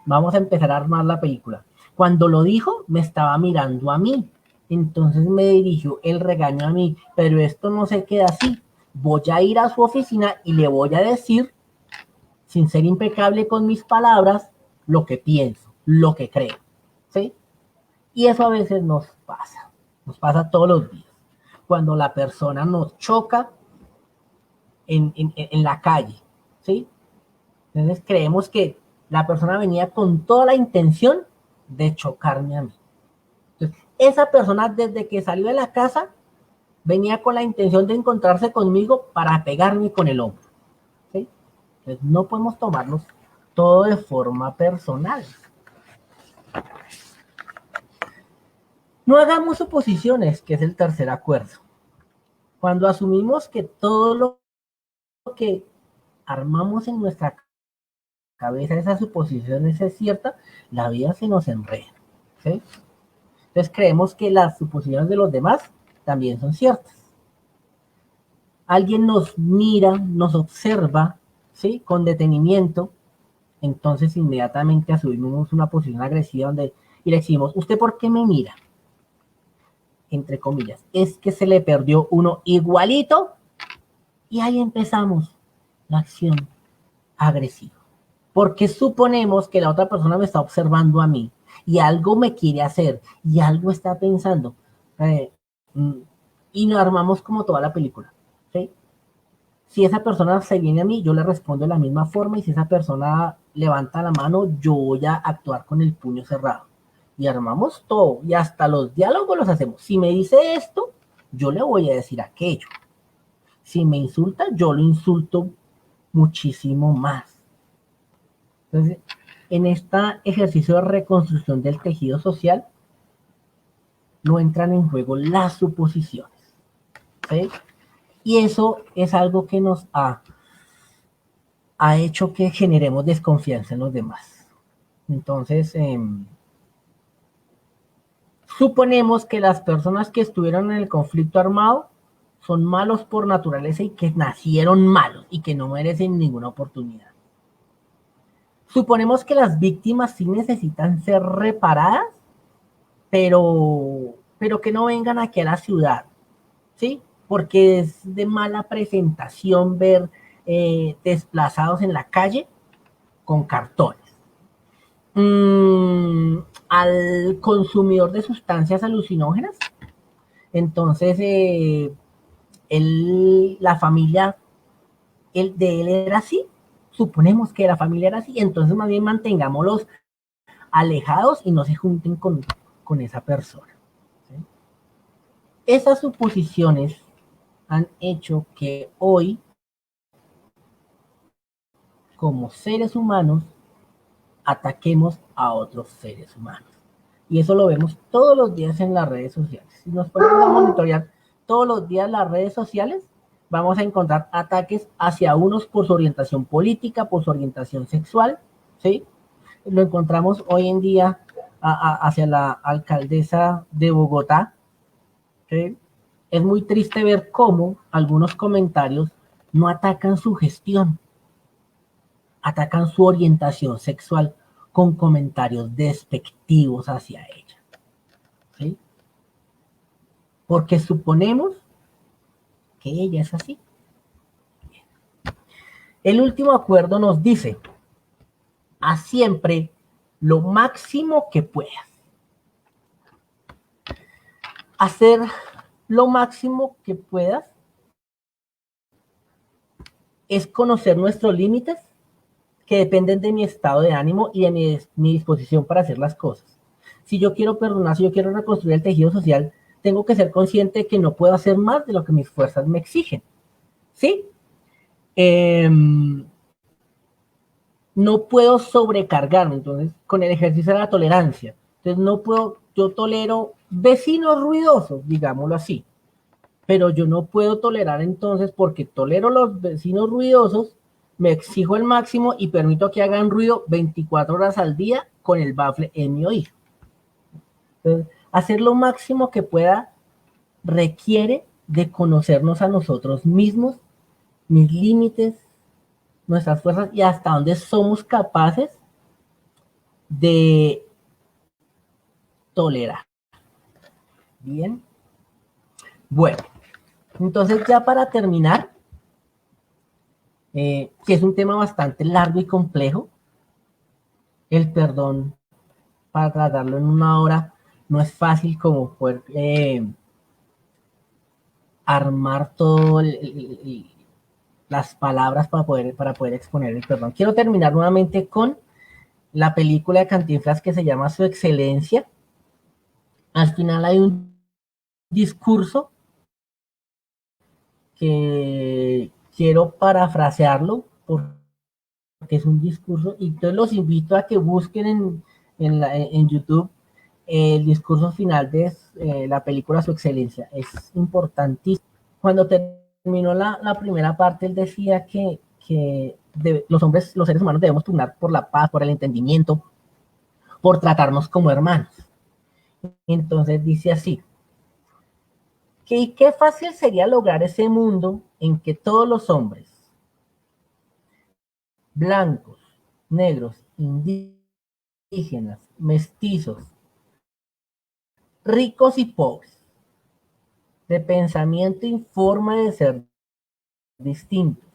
vamos a empezar a armar la película. Cuando lo dijo, me estaba mirando a mí. Entonces me dirigió el regaño a mí. Pero esto no se queda así. Voy a ir a su oficina y le voy a decir, sin ser impecable con mis palabras, lo que pienso, lo que creo. ¿Sí? Y eso a veces nos pasa. Nos pasa todos los días. Cuando la persona nos choca en la calle. ¿Sí? Entonces creemos que la persona venía con toda la intención de chocarme a mí. Entonces, esa persona desde que salió de la casa venía con la intención de encontrarse conmigo para pegarme con el hombro. ¿Sí? Entonces no podemos tomarnos todo de forma personal. No hagamos suposiciones, que es el tercer acuerdo. Cuando asumimos que todo lo que armamos en nuestra cabeza, esas suposiciones es cierta, la vida se nos enreda. ¿Sí? Entonces creemos que las suposiciones de los demás también son ciertas. Alguien nos mira, nos observa, ¿sí? Con detenimiento, entonces inmediatamente asumimos una posición agresiva y le decimos, ¿usted por qué me mira? Entre comillas, es que se le perdió uno igualito y ahí empezamos la acción agresiva. Porque suponemos que la otra persona me está observando a mí y algo me quiere hacer y algo está pensando. Eh, y nos armamos como toda la película. ¿Sí? Si esa persona se viene a mí, yo le respondo de la misma forma y si esa persona levanta la mano, yo voy a actuar con el puño cerrado. Y armamos todo y hasta los diálogos los hacemos. Si me dice esto, yo le voy a decir aquello. Si me insulta, yo lo insulto muchísimo más. Entonces, en este ejercicio de reconstrucción del tejido social, no entran en juego las suposiciones. ¿Sí? Y eso es algo que nos ha hecho que generemos desconfianza en los demás. Entonces, suponemos que las personas que estuvieron en el conflicto armado son malos por naturaleza y que nacieron malos y que no merecen ninguna oportunidad. Suponemos que las víctimas sí necesitan ser reparadas, pero que no vengan aquí a la ciudad, ¿sí? Porque es de mala presentación ver desplazados en la calle con cartones. Al consumidor de sustancias alucinógenas, entonces la familia de él era así, suponemos que la familia era así, entonces más bien mantengámoslos alejados y no se junten con esa persona. ¿Sí? Esas suposiciones han hecho que hoy, como seres humanos, ataquemos a otros seres humanos. Y eso lo vemos todos los días en las redes sociales. Si nos ponemos a monitorear todos los días las redes sociales, vamos a encontrar ataques hacia unos por su orientación política, por su orientación sexual, ¿sí? Lo encontramos hoy en día hacia la alcaldesa de Bogotá, ¿sí? Es muy triste ver cómo algunos comentarios no atacan su gestión, atacan su orientación sexual con comentarios despectivos hacia ella. ¿Sí? Porque suponemos que ella es así. El último acuerdo nos dice, haz siempre lo máximo que puedas. Hacer lo máximo que puedas es conocer nuestros límites, que dependen de mi estado de ánimo y de mi disposición para hacer las cosas. Si yo quiero perdonar, si yo quiero reconstruir el tejido social, tengo que ser consciente de que no puedo hacer más de lo que mis fuerzas me exigen. ¿Sí? No puedo sobrecargarme, entonces, con el ejercicio de la tolerancia. Entonces, no puedo, yo tolero vecinos ruidosos, digámoslo así, pero yo no puedo tolerar entonces, porque tolero los vecinos ruidosos, me exijo el máximo y permito que hagan ruido 24 horas al día con el bafle en mi oído. Entonces, hacer lo máximo que pueda requiere de conocernos a nosotros mismos, mis límites, nuestras fuerzas y hasta dónde somos capaces de tolerar. Bien. Bueno, entonces ya para terminar, que es un tema bastante largo y complejo, el perdón, para tratarlo en una hora, no es fácil como poder armar todo las palabras para poder exponer el perdón. Quiero terminar nuevamente con la película de Cantinflas que se llama Su Excelencia. Al final hay un discurso que quiero parafrasearlo porque es un discurso y entonces los invito a que busquen en YouTube el discurso final de la película Su Excelencia. Es importantísimo. Cuando terminó la primera parte, él decía que los hombres, los seres humanos debemos pugnar por la paz, por el entendimiento, por tratarnos como hermanos. Entonces dice así, qué fácil sería lograr ese mundo en que todos los hombres, blancos, negros, indígenas, mestizos, ricos y pobres, de pensamiento y forma de ser distintos.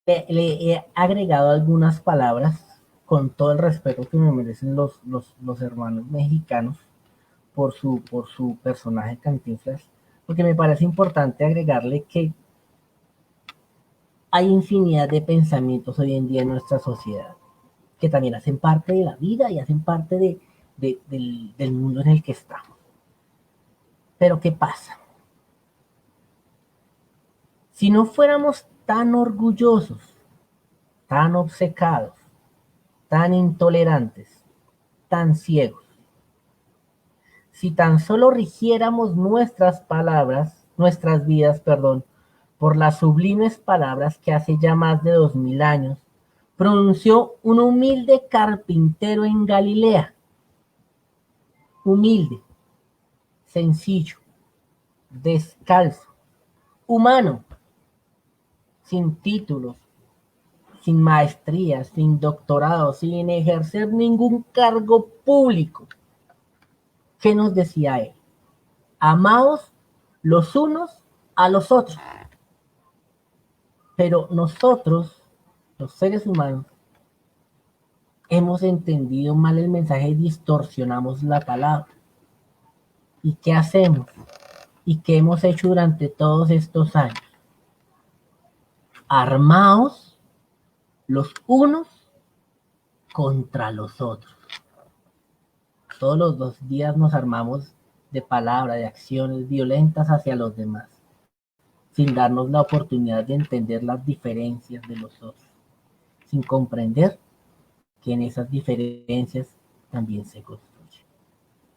Le he agregado algunas palabras con todo el respeto que me merecen los hermanos mexicanos por su personaje Cantinflas, porque me parece importante agregarle que hay infinidad de pensamientos hoy en día en nuestra sociedad que también hacen parte de la vida y hacen parte del mundo en el que estamos. Pero ¿qué pasa? Si no fuéramos tan orgullosos, tan obcecados, tan intolerantes, tan ciegos, si tan solo rigiéramos nuestras palabras, nuestras vidas, perdón, por las sublimes palabras que hace ya más de 2000 años pronunció un humilde carpintero en Galilea. Humilde, sencillo, descalzo, humano, sin títulos, sin maestría, sin doctorado, sin ejercer ningún cargo público. ¿Qué nos decía él? Amaos los unos a los otros. Pero nosotros, los seres humanos, hemos entendido mal el mensaje y distorsionamos la palabra. ¿Y qué hacemos? ¿Y qué hemos hecho durante todos estos años? Armaos los unos contra los otros. Todos los 2 días nos armamos de palabras, de acciones violentas hacia los demás, sin darnos la oportunidad de entender las diferencias de los otros, sin comprender que en esas diferencias también se construye.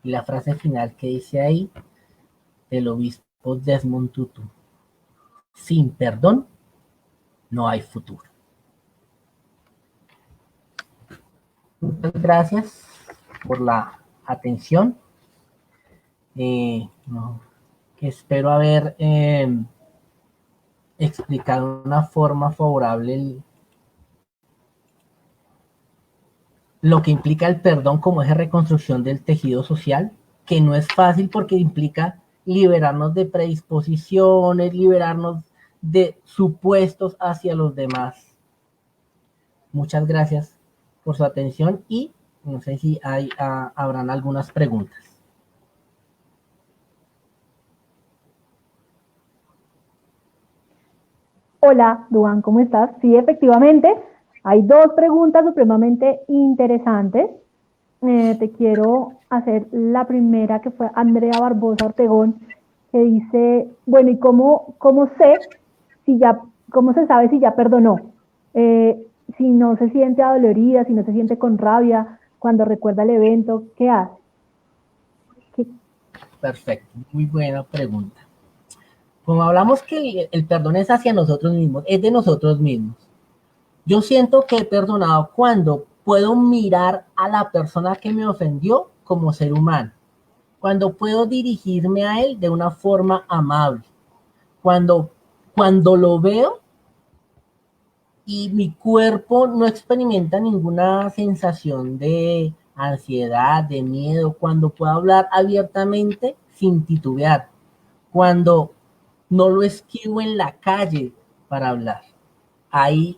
Y la frase final que dice ahí del obispo Desmond Tutu, sin perdón no hay futuro. Muchas gracias por la atención. No, espero haber explicado de una forma favorable lo que implica el perdón como eje de reconstrucción del tejido social, que no es fácil porque implica liberarnos de predisposiciones, liberarnos de supuestos hacia los demás. Muchas gracias por su atención y no sé si habrán algunas preguntas. Hola, Duan, ¿cómo estás? Sí, efectivamente, hay dos preguntas supremamente interesantes. Te quiero hacer la primera, que fue Andrea Barbosa Ortegón, que dice, bueno, ¿y cómo sé si ya, cómo se sabe si ya perdonó? Eh, si no se siente adolorida, si no se siente con rabia cuando recuerda el evento, ¿qué hace? ¿Qué- Perfecto, muy buena pregunta. Como hablamos que el perdón es hacia nosotros mismos, es de nosotros mismos. Yo siento que he perdonado cuando puedo mirar a la persona que me ofendió como ser humano, cuando puedo dirigirme a él de una forma amable, cuando, cuando lo veo y mi cuerpo no experimenta ninguna sensación de ansiedad, de miedo, cuando puedo hablar abiertamente sin titubear, cuando no lo esquivo en la calle para hablar. Ahí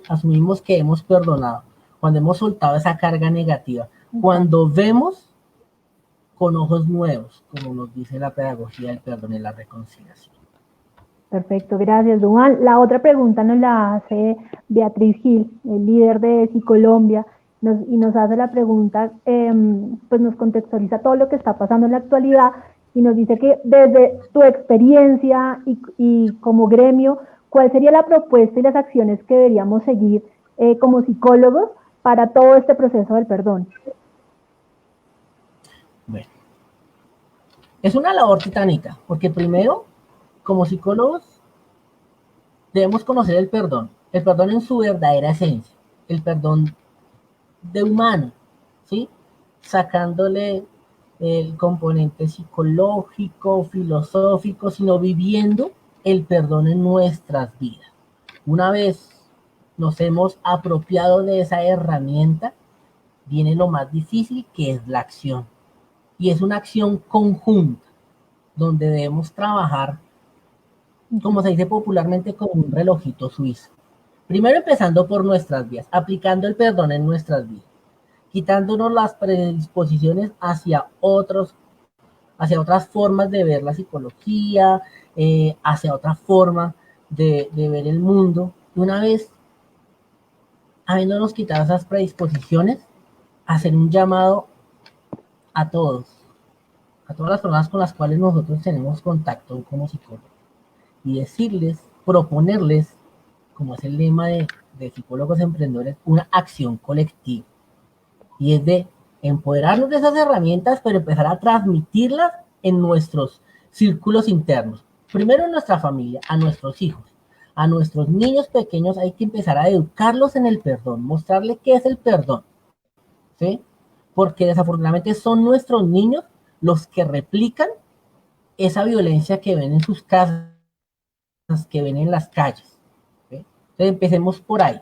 asumimos que hemos perdonado, cuando hemos soltado esa carga negativa, cuando vemos con ojos nuevos, como nos dice la pedagogía del perdón y la reconciliación. Perfecto, gracias, Duan. La otra pregunta nos la hace Beatriz Gil, el líder de Colombia, y nos hace la pregunta, pues nos contextualiza todo lo que está pasando en la actualidad y nos dice que desde tu experiencia y como gremio, ¿cuál sería la propuesta y las acciones que deberíamos seguir como psicólogos para todo este proceso del perdón? Bueno, es una labor titánica, porque primero, como psicólogos, debemos conocer el perdón en su verdadera esencia, el perdón de humano, ¿sí? Sacándole el componente psicológico, filosófico, sino viviendo el perdón en nuestras vidas. Una vez nos hemos apropiado de esa herramienta, viene lo más difícil, que es la acción. Y es una acción conjunta, donde debemos trabajar, como se dice popularmente, como un relojito suizo. Primero empezando por nuestras vidas, aplicando el perdón en nuestras vidas, quitándonos las predisposiciones hacia otras formas de ver la psicología, hacia otra forma de ver el mundo. Y una vez habiéndonos quitado esas predisposiciones, hacer un llamado a todos, a todas las personas con las cuales nosotros tenemos contacto como psicólogos, y decirles, proponerles, como es el lema de Psicólogos Emprendedores, una acción colectiva. Y es de empoderarnos de esas herramientas, pero empezar a transmitirlas en nuestros círculos internos. Primero en nuestra familia, a nuestros hijos, a nuestros niños pequeños hay que empezar a educarlos en el perdón, mostrarles qué es el perdón, ¿sí? Porque desafortunadamente son nuestros niños los que replican esa violencia que ven en sus casas, que ven en las calles, ¿sí? Entonces empecemos por ahí,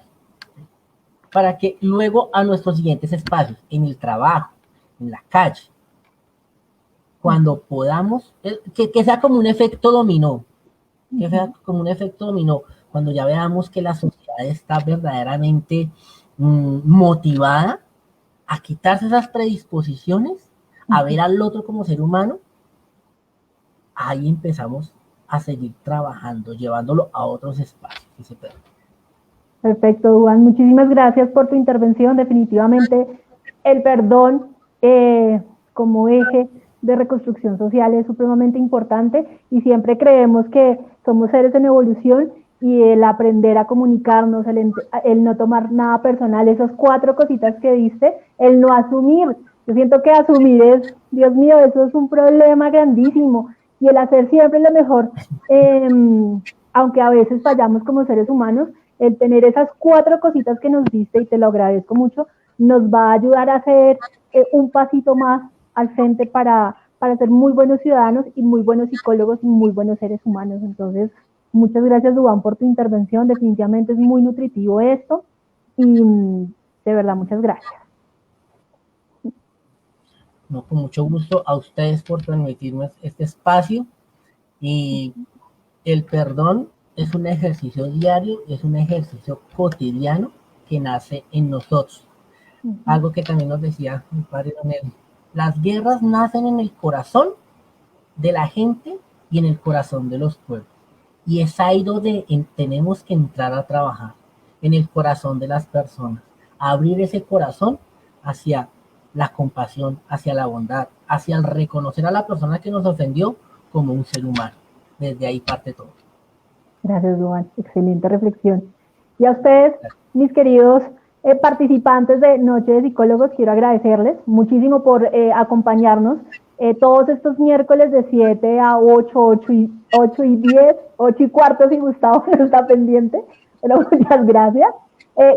para que luego a nuestros siguientes espacios, en el trabajo, en la calle, cuando podamos, que sea como un efecto dominó, que sea como un efecto dominó, cuando ya veamos que la sociedad está verdaderamente motivada a quitarse esas predisposiciones, a ver al otro como ser humano, ahí empezamos a seguir trabajando, llevándolo a otros espacios. Perfecto, Duan. Muchísimas gracias por tu intervención. Definitivamente el perdón como eje de reconstrucción social es supremamente importante y siempre creemos que somos seres en evolución y el aprender a comunicarnos, el no tomar nada personal, esas cuatro cositas que diste, el no asumir. Yo siento que asumir es, Dios mío, eso es un problema grandísimo y el hacer siempre lo mejor, eh, aunque a veces fallamos como seres humanos, el tener esas cuatro cositas que nos diste, y te lo agradezco mucho, nos va a ayudar a hacer un pasito más al frente para ser muy buenos ciudadanos y muy buenos psicólogos y muy buenos seres humanos. Entonces, muchas gracias, Dubán, por tu intervención. Definitivamente es muy nutritivo esto y de verdad, muchas gracias. No, con mucho gusto a ustedes por permitirme este espacio, y el perdón es un ejercicio diario, es un ejercicio cotidiano que nace en nosotros. Algo que también nos decía mi padre Don Edwin, las guerras nacen en el corazón de la gente y en el corazón de los pueblos. Y es ahí donde tenemos que entrar a trabajar, en el corazón de las personas, abrir ese corazón hacia la compasión, hacia la bondad, hacia el reconocer a la persona que nos ofendió como un ser humano. Desde ahí parte todo. Gracias, Duan. Excelente reflexión. Y a ustedes, mis queridos participantes de Noche de Psicólogos, quiero agradecerles muchísimo por acompañarnos todos estos miércoles de 7 a 8 y 10, 8 y cuarto si Gustavo no está pendiente, pero muchas gracias.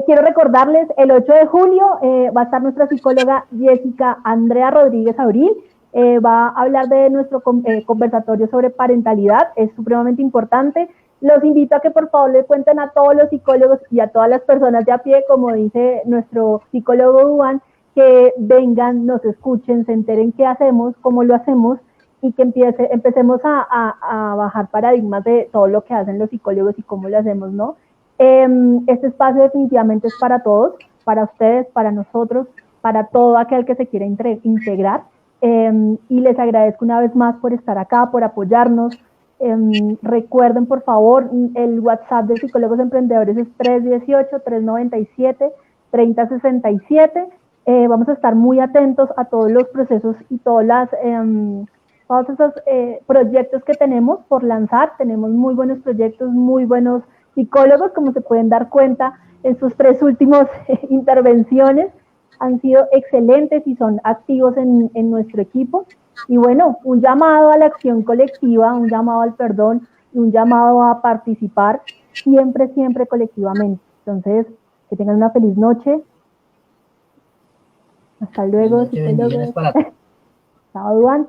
Quiero recordarles, el 8 de julio va a estar nuestra psicóloga Jessica Andrea Rodríguez Abril, va a hablar de nuestro conversatorio sobre parentalidad, es supremamente importante. Los invito a que por favor le cuenten a todos los psicólogos y a todas las personas de a pie, como dice nuestro psicólogo Duan, que vengan, nos escuchen, se enteren qué hacemos, cómo lo hacemos y que empecemos a bajar paradigmas de todo lo que hacen los psicólogos y cómo lo hacemos, ¿no? Este espacio definitivamente es para todos, para ustedes, para nosotros, para todo aquel que se quiera integrar. Y les agradezco una vez más por estar acá, por apoyarnos. Recuerden, por favor, el WhatsApp de Psicólogos Emprendedores es 318-397-3067. Vamos a estar muy atentos a todos los procesos y todos esos proyectos que tenemos por lanzar. Tenemos muy buenos proyectos, muy buenos psicólogos, como se pueden dar cuenta en sus 3 últimas intervenciones. Han sido excelentes y son activos en nuestro equipo. Y bueno, un llamado a la acción colectiva, un llamado al perdón y un llamado a participar siempre, siempre colectivamente. Entonces, que tengan una feliz noche. Hasta luego. Bendiciones para todos. Chao, Duan.